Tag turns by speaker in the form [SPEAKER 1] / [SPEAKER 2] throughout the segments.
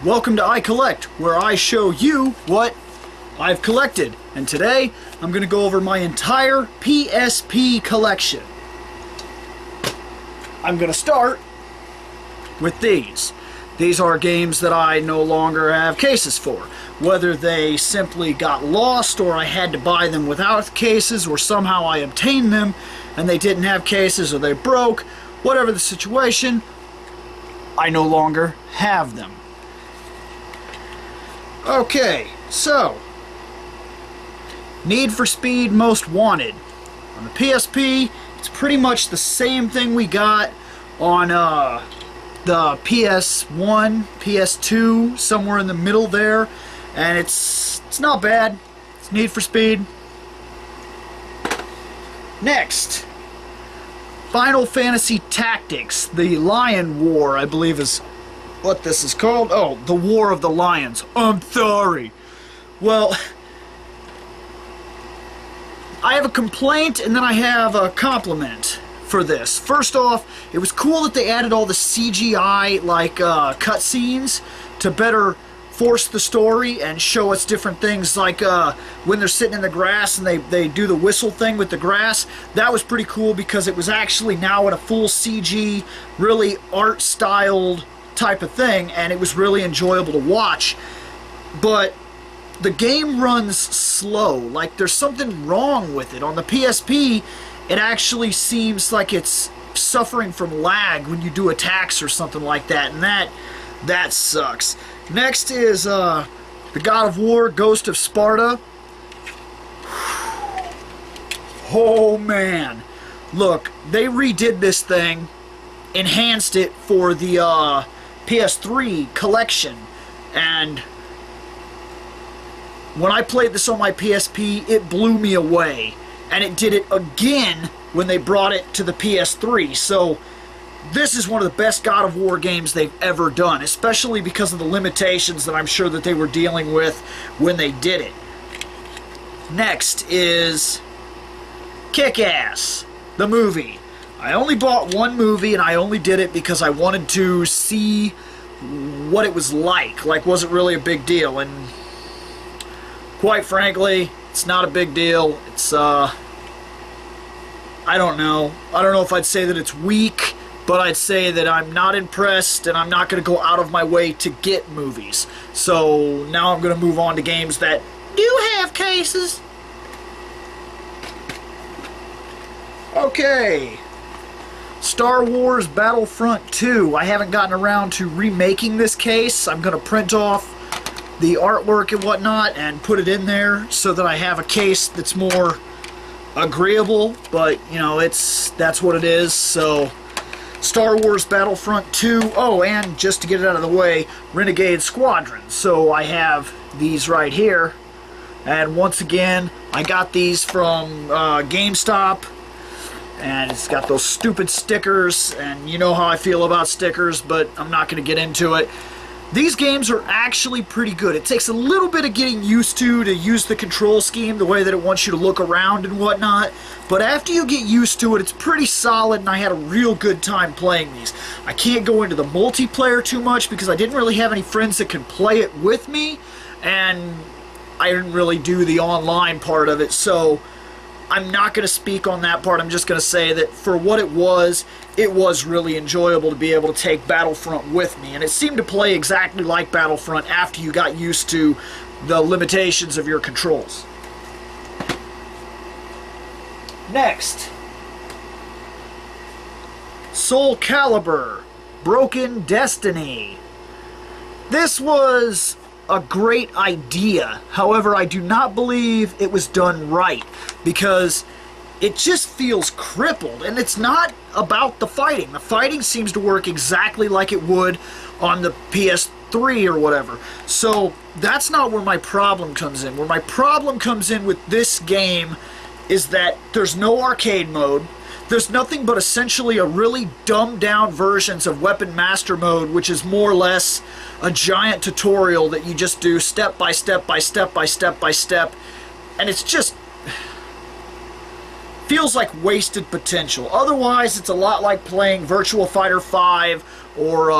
[SPEAKER 1] Welcome to I Collect, where I show you what I've collected. And today, I'm going to go over my entire PSP collection. I'm going to start with these. These are games that I no longer have cases for. Whether they simply got lost, or I had to buy them without cases, or somehow I obtained them and they didn't have cases, or they broke, whatever the situation, I no longer have them. Okay, so Need for Speed Most Wanted. On the PSP, it's pretty much the same thing we got on the PS1, PS2, somewhere in the middle there, and it's not bad. It's Need for Speed. Next, Final Fantasy Tactics, the Lion War, I believe is what this is called. Oh, the War of the Lions. I'm sorry. Well, I have a complaint and then I have a compliment for this. First off, it was cool that they added all the CGI like cutscenes to better force the story and show us different things, like when they're sitting in the grass and they do the whistle thing with the grass. That was pretty cool because it was actually now in a full CG, really art styled type of thing, and it was really enjoyable to watch. But the game runs slow, like there's something wrong with it. On the PSP, it actually seems like it's suffering from lag when you do attacks or something like that, and that sucks. Next is the God of War Ghost of Sparta. Oh man, look, they redid this thing, enhanced it for the PS3 collection, and when I played this on my PSP, it blew me away, and it did it again when they brought it to the PS3. So this is one of the best God of War games they've ever done, especially because of the limitations that I'm sure that they were dealing with when they did it. Next is Kick-Ass, the movie. I only bought one movie, and I only did it because I wanted to see what it was like. Like, was it really a big deal? And quite frankly, it's not a big deal. It's, I don't know. I don't know if I'd say that it's weak, but I'd say that I'm not impressed, and I'm not going to go out of my way to get movies. So now I'm going to move on to games that do have cases. Okay. Star Wars Battlefront 2. I haven't gotten around to remaking this case. I'm going to print off the artwork and whatnot and put it in there so that I have a case that's more agreeable, but you know, that's what it is. So Star Wars Battlefront 2. Oh, and just to get it out of the way, Renegade Squadron. So I have these right here, and once again I got these from GameStop, and it's got those stupid stickers, and you know how I feel about stickers, but I'm not going to get into it. These games are actually pretty good. It takes a little bit of getting used to use the control scheme, the way that it wants you to look around and whatnot, but after you get used to it, it's pretty solid, and I had a real good time playing these. I can't go into the multiplayer too much because I didn't really have any friends that could play it with me, and I didn't really do the online part of it, so I'm not going to speak on that part. I'm just going to say that for what it was really enjoyable to be able to take Battlefront with me. And it seemed to play exactly like Battlefront after you got used to the limitations of your controls. Next, Soulcalibur Broken Destiny. This was a great idea. However, I do not believe it was done right because it just feels crippled, and it's not about the fighting. The fighting seems to work exactly like it would on the PS3 or whatever. So that's not where my problem comes in. Where my problem comes in with this game is that there's no arcade mode. There's nothing but essentially a really dumbed down versions of Weapon Master Mode, which is more or less a giant tutorial that you just do step by step by step by step by step, and it's just feels like wasted potential. Otherwise, it's a lot like playing Virtua Fighter 5 or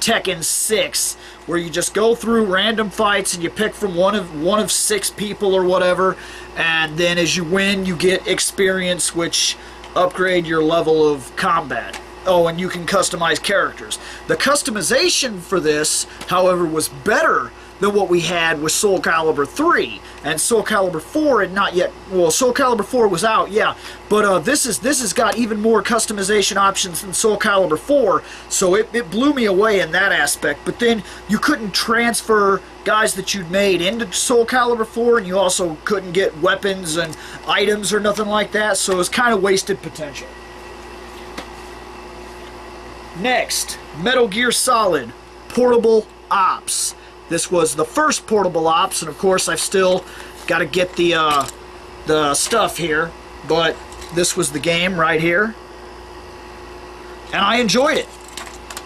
[SPEAKER 1] Tekken 6, where you just go through random fights and you pick from one of 6 people or whatever, and then as you win, you get experience, which upgrade your level of combat. Oh, and you can customize characters. The customization for this, however, was better than what we had with Soulcalibur 3 and Soulcalibur 4, and not yet. Well, Soulcalibur 4 was out, yeah, but this has got even more customization options than Soulcalibur 4, so it blew me away in that aspect. But then you couldn't transfer guys that you'd made into Soulcalibur 4, and you also couldn't get weapons and items or nothing like that, so it was kind of wasted potential. Next, Metal Gear Solid Portable Ops. This was the first Portable Ops, and of course I've still got to get the stuff here, but this was the game right here, and I enjoyed it.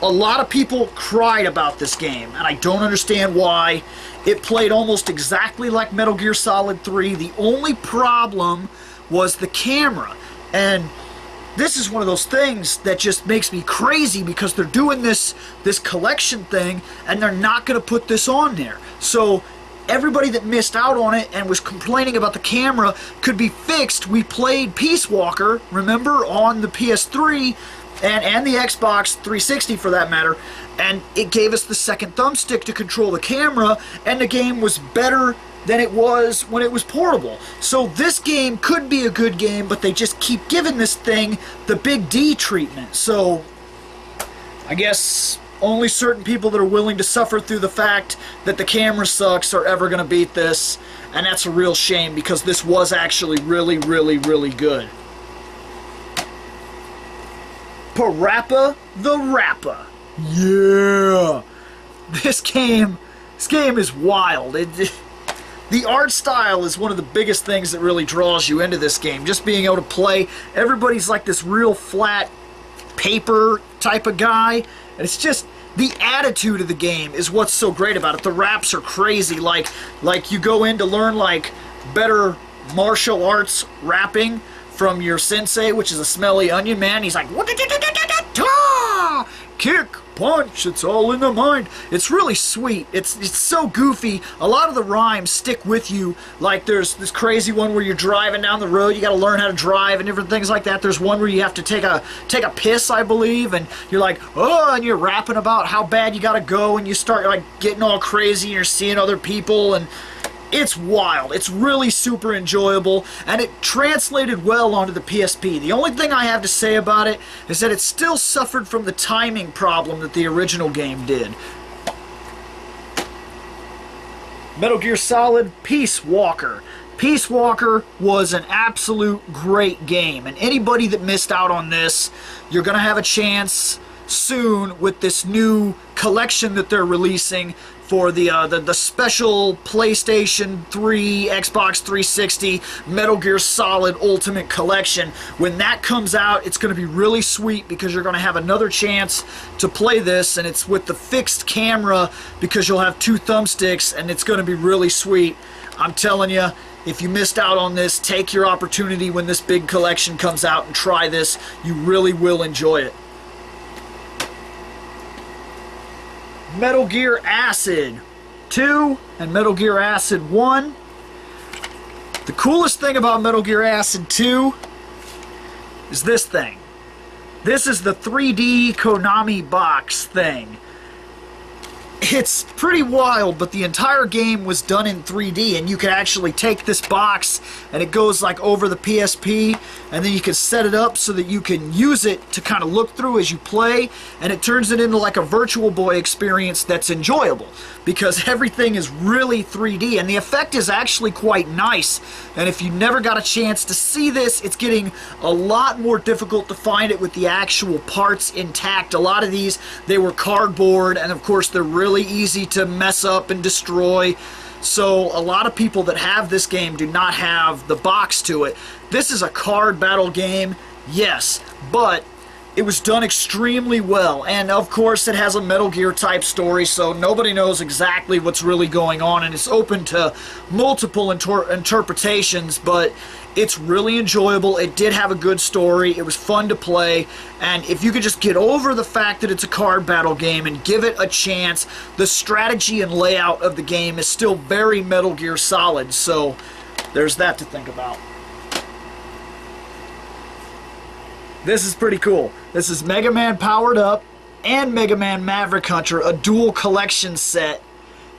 [SPEAKER 1] A lot of people cried about this game, and I don't understand why. It played almost exactly like Metal Gear Solid 3. The only problem was the camera, and this is one of those things that just makes me crazy, because they're doing this collection thing and they're not going to put this on there. So everybody that missed out on it and was complaining about the camera could be fixed. We played Peace Walker, remember, on the PS3 and the Xbox 360 for that matter, and it gave us the second thumbstick to control the camera, and the game was better than it was when it was portable. So this game could be a good game, but they just keep giving this thing the big D treatment. So I guess only certain people that are willing to suffer through the fact that the camera sucks are ever going to beat this, and that's a real shame, because this was actually really, really, really good. Parappa The Rappa. Yeah! This game is wild. The art style is one of the biggest things that really draws you into this game. Just being able to play. Everybody's like this real flat paper type of guy. And it's just, the attitude of the game is what's so great about it. The raps are crazy. Like you go in to learn like better martial arts rapping from your sensei, which is a smelly onion man. He's like, kick, punch, it's all in the mind. It's really sweet. It's so goofy. A lot of the rhymes stick with you. Like there's this crazy one where you're driving down the road, you got to learn how to drive and different things like that. There's one where you have to take a piss, I believe, and you're like, oh, and you're rapping about how bad you got to go, and you start like getting all crazy and you're seeing other people, and it's wild. It's really super enjoyable, and it translated well onto the PSP. The only thing I have to say about it is that it still suffered from the timing problem that the original game did. Metal Gear Solid Peace Walker. Peace Walker was an absolute great game, and anybody that missed out on this, you're going to have a chance soon with this new collection that they're releasing for the special PlayStation 3, Xbox 360 Metal Gear Solid Ultimate Collection. When that comes out, it's going to be really sweet, because you're going to have another chance to play this, and it's with the fixed camera, because you'll have 2 thumbsticks, and it's going to be really sweet. I'm telling you, if you missed out on this, take your opportunity when this big collection comes out and try this. You really will enjoy it. Metal Gear Acid 2 and Metal Gear Acid 1. The coolest thing about Metal Gear Acid 2 is this thing. This is the 3D Konami box thing. It's pretty wild, but the entire game was done in 3D, and you can actually take this box and it goes like over the PSP, and then you can set it up so that you can use it to kind of look through as you play, and it turns it into like a Virtual Boy experience that's enjoyable, because everything is really 3D, and the effect is actually quite nice. And if you never got a chance to see this, it's getting a lot more difficult to find it with the actual parts intact. A lot of these, they were cardboard, and of course they're really easy to mess up and destroy. So a lot of people that have this game do not have the box to it. This is a card battle game, yes, but it was done extremely well, and of course it has a Metal Gear type story, so nobody knows exactly what's really going on, and it's open to multiple interpretations, but it's really enjoyable. It did have a good story, it was fun to play, and if you could just get over the fact that it's a card battle game and give it a chance, the strategy and layout of the game is still very Metal Gear Solid, so there's that to think about. This is pretty cool. This is Mega Man Powered Up and Mega Man Maverick Hunter, a dual collection set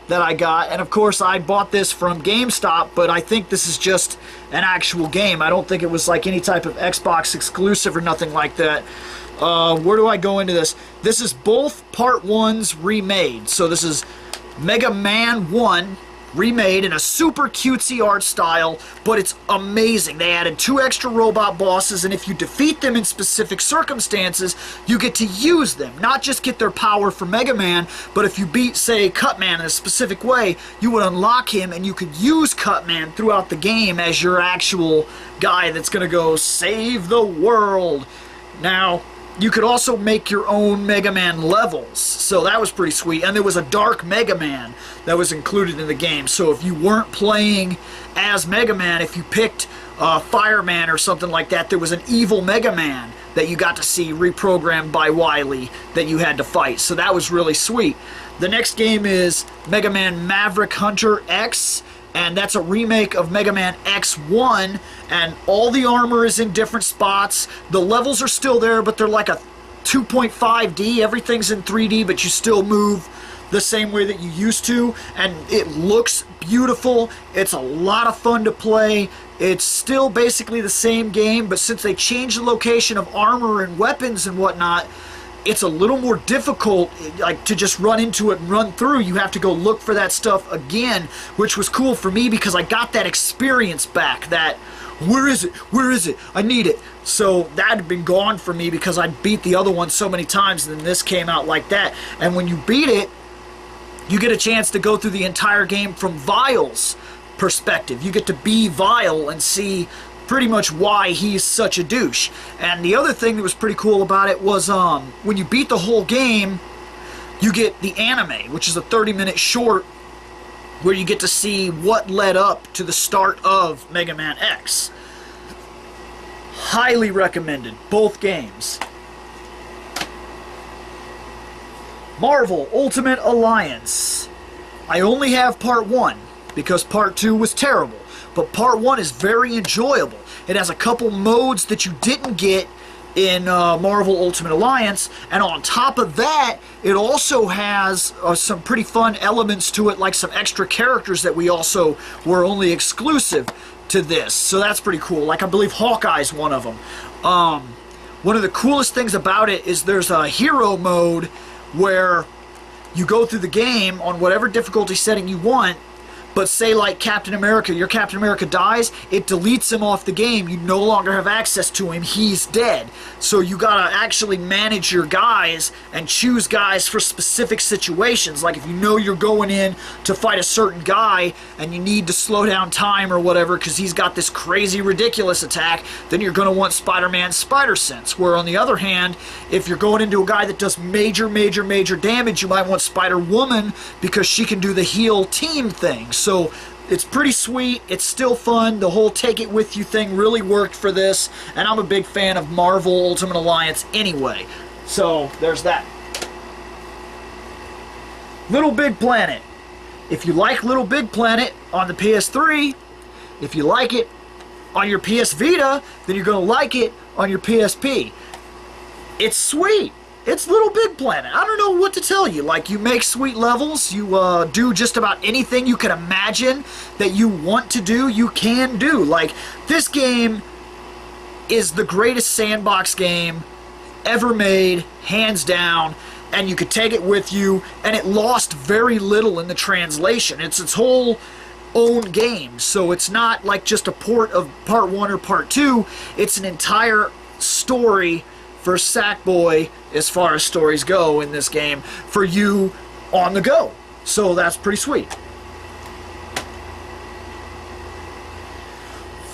[SPEAKER 1] that I got. And of course I bought this from GameStop, but I think this is just an actual game. I don't think it was like any type of Xbox exclusive or nothing like that. Where do I go into this? This is both Part 1s remade. So this is Mega Man 1 remade in a super cutesy art style, but it's amazing. They added 2 extra robot bosses, and if you defeat them in specific circumstances, you get to use them. Not just get their power for Mega Man, but if you beat, say, Cutman in a specific way, you would unlock him, and you could use Cutman throughout the game as your actual guy that's going to go save the world. Now, you could also make your own Mega Man levels, so that was pretty sweet. And there was a Dark Mega Man that was included in the game, so if you weren't playing as Mega Man, if you picked Fireman or something like that, there was an evil Mega Man that you got to see reprogrammed by Wily that you had to fight, so that was really sweet. The next game is Mega Man Maverick Hunter X, and that's a remake of Mega Man X1, and all the armor is in different spots. The levels are still there, but they're like a 2.5D. Everything's in 3D, but you still move the same way that you used to, and it looks beautiful. It's a lot of fun to play. It's still basically the same game, but since they changed the location of armor and weapons and whatnot, it's a little more difficult, like, to just run into it and run through. You have to go look for that stuff again, which was cool for me because I got that experience back, that, where is it? Where is it? I need it. So that had been gone for me because I beat the other one so many times, and then this came out like that. And when you beat it, you get a chance to go through the entire game from Vile's perspective. You get to be Vile and see pretty much why he's such a douche. And the other thing that was pretty cool about it was when you beat the whole game, you get the anime, which is a 30-minute short where you get to see what led up to the start of Mega Man X. Highly recommended, both games. Marvel Ultimate Alliance. I only have Part 1 because Part 2 was terrible. But Part 1 is very enjoyable. It has a couple modes that you didn't get in Marvel Ultimate Alliance, and on top of that, it also has some pretty fun elements to it, like some extra characters that we also were only exclusive to this. So that's pretty cool. Like, I believe Hawkeye's one of them. One of the coolest things about it is there's a hero mode where you go through the game on whatever difficulty setting you want. But say like Captain America, your Captain America dies, it deletes him off the game. You no longer have access to him. He's dead. So you gotta actually manage your guys and choose guys for specific situations. Like if you know you're going in to fight a certain guy and you need to slow down time or whatever because he's got this crazy ridiculous attack, then you're gonna want Spider-Man's Spider Sense. Where on the other hand, if you're going into a guy that does major damage, you might want Spider-Woman because she can do the heal team thing. So it's pretty sweet, it's still fun, the whole take it with you thing really worked for this, and I'm a big fan of Marvel Ultimate Alliance anyway. So there's that. Little Big Planet. If you like Little Big Planet on the PS3, if you like it on your PS Vita, then you're going to like it on your PSP. It's sweet. It's Little Big Planet. I don't know what to tell you. Like, you make sweet levels. You do just about anything you can imagine that you want to do, you can do. Like, this game is the greatest sandbox game ever made, hands down, and you could take it with you, and it lost very little in the translation. It's its whole own game, so it's not like just a port of Part 1 or Part 2. It's an entire story for Sackboy, as far as stories go in this game, for you on the go. So that's pretty sweet.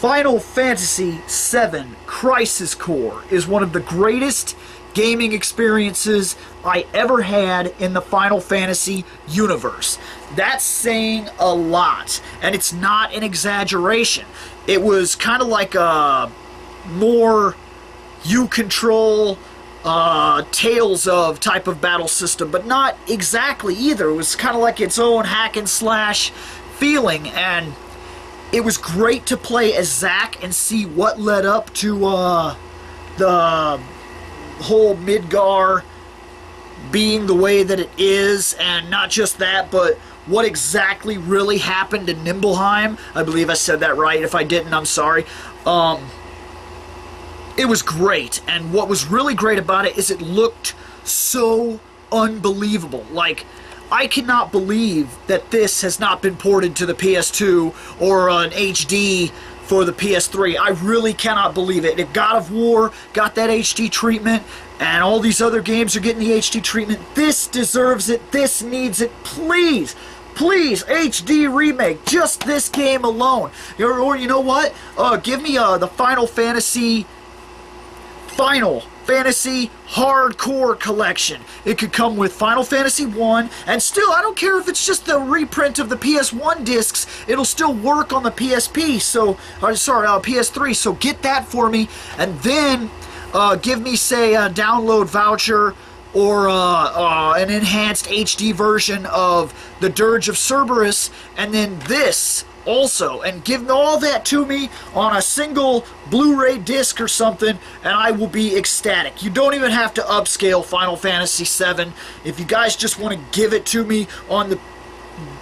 [SPEAKER 1] Final Fantasy VII Crisis Core is one of the greatest gaming experiences I ever had in the Final Fantasy universe. That's saying a lot, and it's not an exaggeration. It was kind of like a more you control Tales of type of battle system, but not exactly either. It was kind of like its own hack and slash feeling, and it was great to play as Zack and see what led up to the whole Midgar being the way that it is, and not just that, but what exactly really happened in Nibelheim. I believe I said that right. If I didn't, I'm sorry. It was great, and what was really great about it is it looked so unbelievable. Like, I cannot believe that this has not been ported to the PS2 or an HD for the PS3. I really cannot believe it. If God of War got that HD treatment, and all these other games are getting the HD treatment, this deserves it. This needs it. Please, please, HD remake. Just this game alone. Or you know what? Give me the Final Fantasy Hardcore Collection. It could come with Final Fantasy 1, and still, I don't care if it's just the reprint of the PS1 discs, it'll still work on the PSP, so, PS3, so get that for me, and then give me, say, a download voucher or an enhanced HD version of the Dirge of Cerberus, and then this also, and give all that to me on a single Blu-ray disc or something, and I will be ecstatic. You don't even have to upscale Final Fantasy VII. If you guys just want to give it to me on the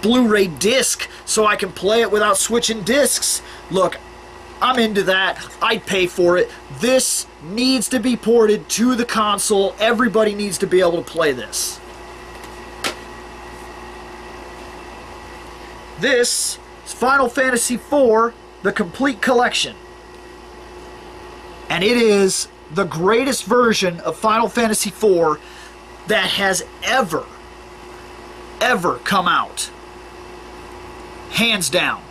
[SPEAKER 1] Blu-ray disc so I can play it without switching discs, look, I'm into that. I'd pay for it. This needs to be ported to the console. Everybody needs to be able to play this. This is Final Fantasy IV, the complete collection. And it is the greatest version of Final Fantasy IV that has ever come out. Hands down.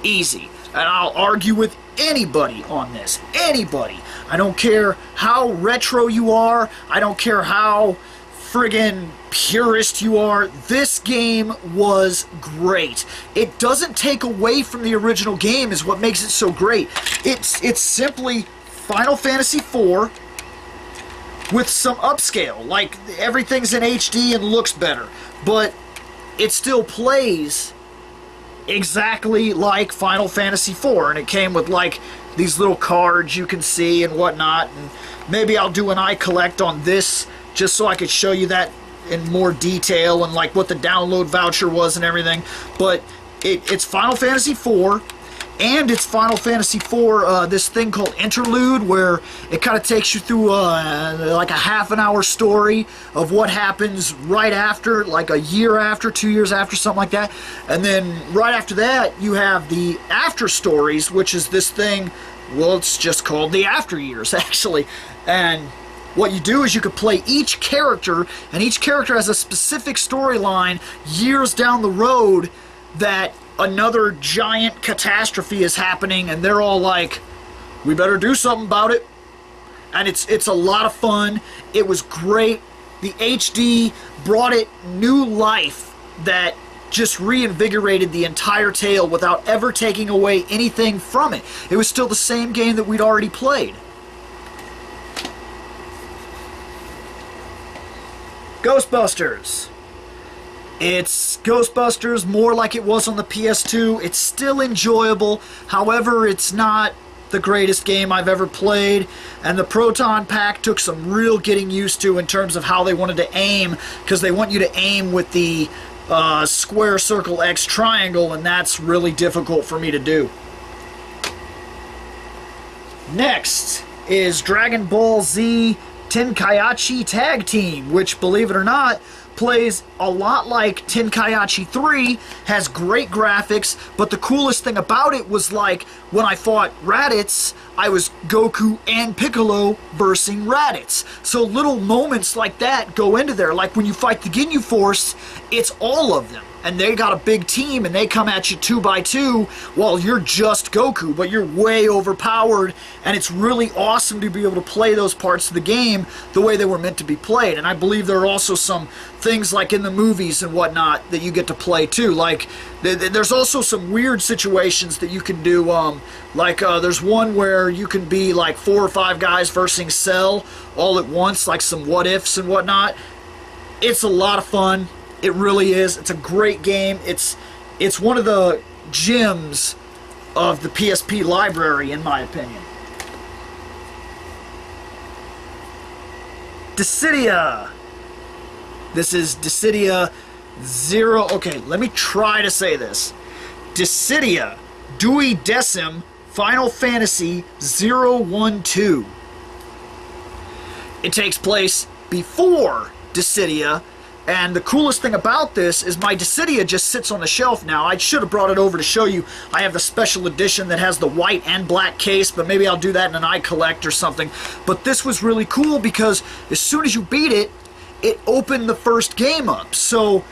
[SPEAKER 1] Easy. And I'll argue with anybody on this. Anybody. I don't care how retro you are. I don't care how friggin' purist you are. This game was great. It doesn't take away from the original game is what makes it so great. It's simply Final Fantasy IV with some upscale. Like, everything's in HD and looks better. But it still plays exactly like Final Fantasy IV, and it came with like these little cards you can see and whatnot, and maybe I'll do an iCollect on this just so I could show you that in more detail and like what the download voucher was and everything. But it's Final Fantasy IV, and it's Final Fantasy IV, this thing called Interlude, where it kind of takes you through like a half-an-hour story of what happens right after, like a year after, 2 years after, something like that. And then right after that, you have the after stories, which is this thing, well, it's just called the After Years, actually. And what you do is you could play each character, and each character has a specific storyline years down the road that another giant catastrophe is happening, and they're all like, we better do something about it. And it's a lot of fun. It was great. The HD brought it new life that just reinvigorated the entire tale without ever taking away anything from it. It was still the same game that we'd already played. Ghostbusters. It's Ghostbusters more like it was on the PS2. It's still enjoyable. However, it's not the greatest game I've ever played. And the Proton Pack took some real getting used to in terms of how they wanted to aim, because they want you to aim with the square, circle, X, triangle, and that's really difficult for me to do. Next is Dragon Ball Z Tenkaichi Tag Team, which, believe it or not, plays a lot like Tenkaichi 3, has great graphics, but the coolest thing about it was like when I fought Raditz, I was Goku and Piccolo versus Raditz. So little moments like that go into there. Like when you fight the Ginyu Force, it's all of them. And they got a big team and they come at you 2 by 2 while you're just Goku, but you're way overpowered, and it's really awesome to be able to play those parts of the game the way they were meant to be played. And I believe there are also some things like in the movies and whatnot that you get to play too. Like there's also some weird situations that you can do. There's one where you can be like 4 or 5 guys versus Cell all at once, like some what ifs and whatnot. It's a lot of fun. It really is. It's a great game. It's one of the gems of the PSP library, in my opinion. Dissidia. This is Dissidia 0. Okay, let me try to say this. Dissidia Duodecim Final Fantasy 012. It takes place before Dissidia. And the coolest thing about this is my Dissidia just sits on the shelf now. I should have brought it over to show you. I have the special edition that has the white and black case, but maybe I'll do that in an iCollect or something. But this was really cool because as soon as you beat it, it opened the first game up. So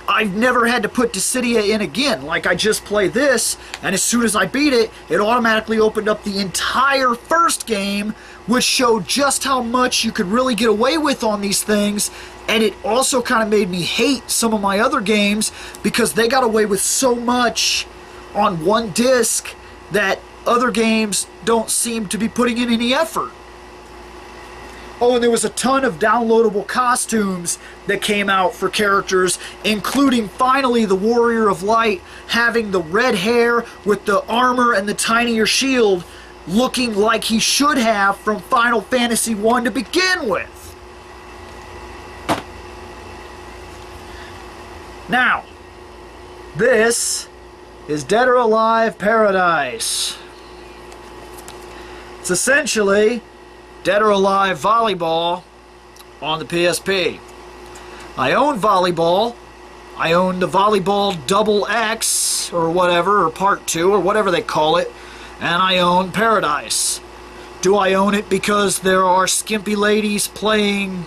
[SPEAKER 1] I've never had to put Dissidia in again. Like, I just played this, and as soon as I beat it, it automatically opened up the entire first game, which showed just how much you could really get away with on these things. And it also kind of made me hate some of my other games because they got away with so much on one disc that other games don't seem to be putting in any effort. Oh, and there was a ton of downloadable costumes that came out for characters, including finally the Warrior of Light having the red hair with the armor and the tinier shield, looking like he should have from Final Fantasy 1 to begin with. Now, this is Dead or Alive Paradise. It's essentially Dead or Alive Volleyball on the PSP. I own Volleyball. I own the Volleyball Double X or whatever, or Part 2 or whatever they call it, and I own Paradise. Do I own it because there are skimpy ladies playing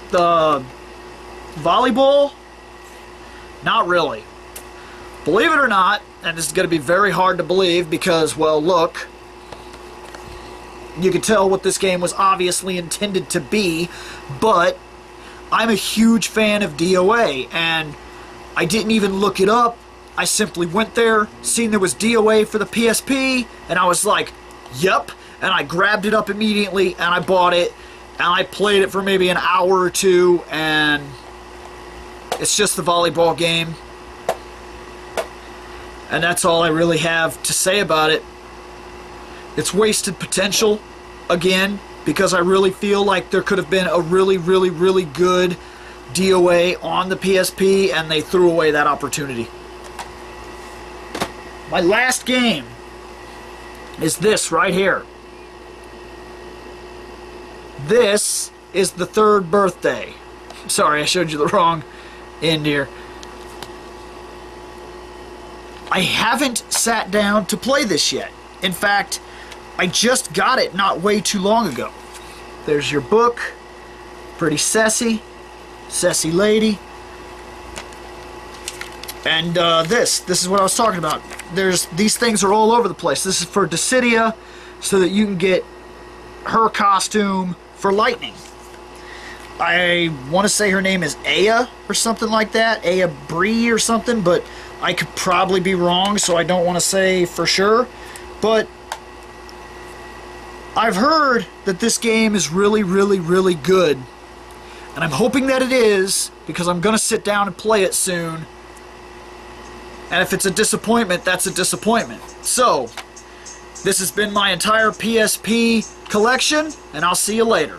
[SPEAKER 1] the volleyball? Not really. Believe it or not, and this is going to be very hard to believe because, well, look, you can tell what this game was obviously intended to be, but I'm a huge fan of DOA, and I didn't even look it up. I simply went there, seen there was DOA for the PSP, and I was like, yep, and I grabbed it up immediately, and I bought it, and I played it for maybe an hour or two, and it's just the volleyball game. And that's all I really have to say about it. It's wasted potential, again, because I really feel like there could have been a really, really, really good DOA on the PSP, and they threw away that opportunity. My last game is this right here. This is the third birthday. Sorry, I showed you the wrong end here. I haven't sat down to play this yet. In fact, I just got it not way too long ago. There's your book. Pretty sassy lady. And this is what I was talking about. These things are all over the place. This is for Dissidia, so that you can get her costume for Lightning. I want to say her name is Aya or something like that, Aya Bree or something, but I could probably be wrong, so I don't want to say for sure. But I've heard that this game is really, really, really good, and I'm hoping that it is, because I'm going to sit down and play it soon. And if it's a disappointment, that's a disappointment. So, this has been my entire PSP collection, and I'll see you later.